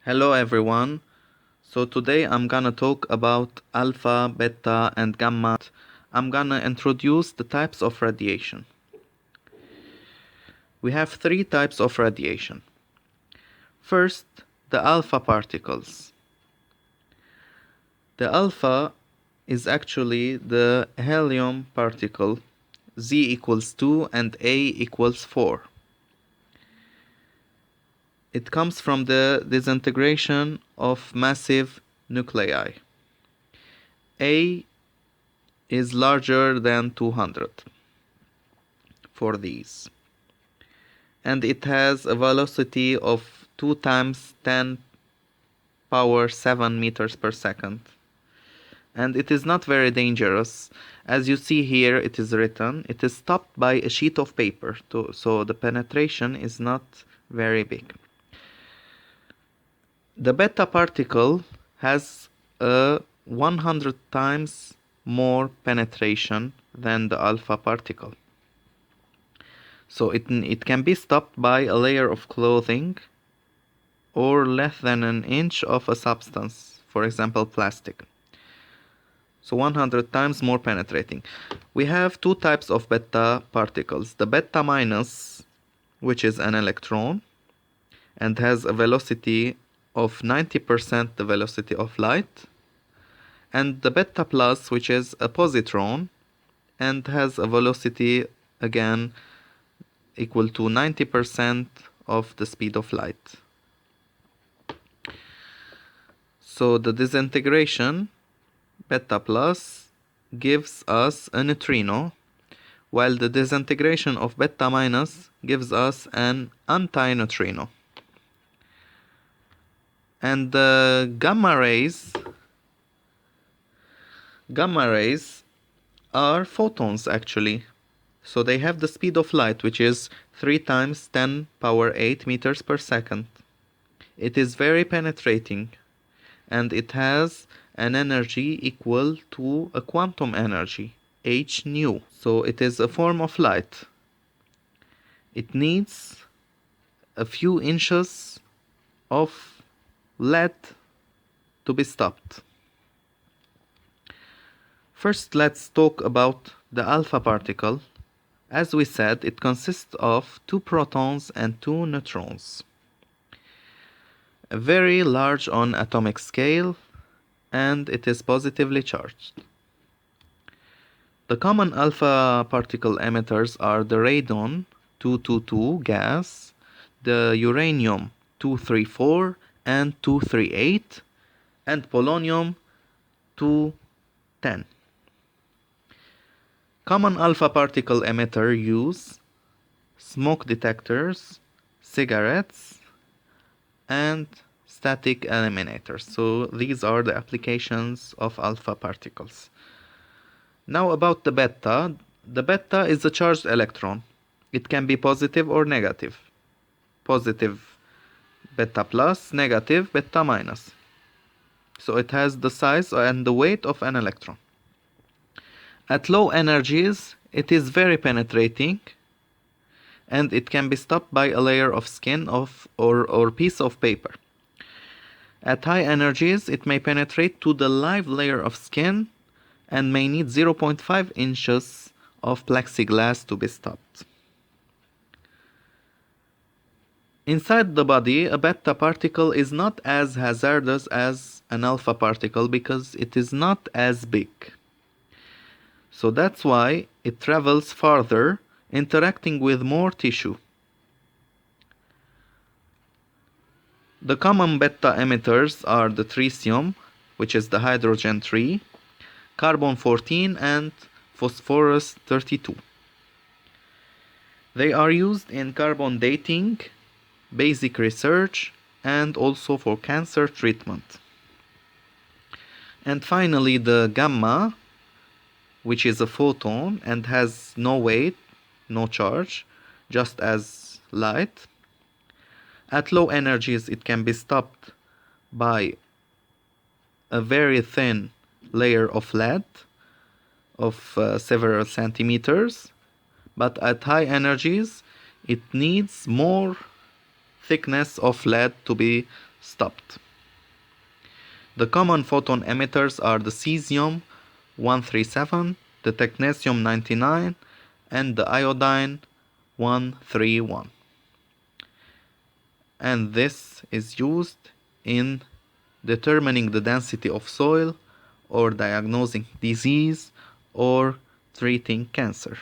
Hello everyone. So today I'm gonna talk about alpha, beta and gamma. I'm gonna introduce the types of radiation. We have three types of radiation. First, the alpha particles. The alpha is actually the helium particle, Z equals 2 and A equals 4. It comes from the disintegration of massive nuclei. A is larger than 200 for these, and it has a velocity of 2 times 10 power 7 meters per second, and it is not very dangerous. As you see here, it is written, it is stopped by a sheet of paper, so the penetration is not very big. The beta particle has a 100 times more penetration than the alpha particle. So it can be stopped by a layer of clothing or less than an inch of a substance, for example plastic. So 100 times more penetrating. We have two types of beta particles. The beta minus, which is an electron and has a velocity of 90% the velocity of light, and the beta plus, which is a positron and has a velocity again equal to 90% of the speed of light. So the disintegration beta plus gives us a neutrino, while the disintegration of beta minus gives us an antineutrino. And the gamma rays are photons actually. So they have the speed of light, which is 3 times 10 power 8 meters per second. It is very penetrating, and it has an energy equal to a quantum energy, h nu. So it is a form of light. It needs a few inches of lead to be stopped. First, let's talk about the alpha particle. As we said, it consists of 2 protons and 2 neutrons. Very large on atomic scale, and it is positively charged. The common alpha particle emitters are the radon 222 gas, the uranium 234 and 238, and polonium 210. Common alpha particle emitter use smoke detectors, cigarettes, and static eliminators. So these are the applications of alpha particles. Now about the beta. The beta is a charged electron. It can be positive or negative. Positive beta plus, negative beta minus. So it has the size and the weight of an electron. At low energies, it is very penetrating, and it can be stopped by a layer of skin or piece of paper. At high energies, it may penetrate to the live layer of skin and may need 0.5 inches of plexiglass to be stopped. Inside the body, a beta particle is not as hazardous as an alpha particle because it is not as big. So that's why it travels farther, interacting with more tissue. The common beta emitters are the tritium, which is the hydrogen 3, carbon 14 and phosphorus 32. They are used in carbon dating, basic research, and also for cancer treatment. And finally, the gamma, which is a photon and has no weight, no charge, just as light. At low energies, it can be stopped by a very thin layer of lead of several centimeters, but at high energies, it needs more thickness of lead to be stopped. The common photon emitters are the cesium-137, the technetium-99, and the iodine-131. And this is used in determining the density of soil, or diagnosing disease, or treating cancer.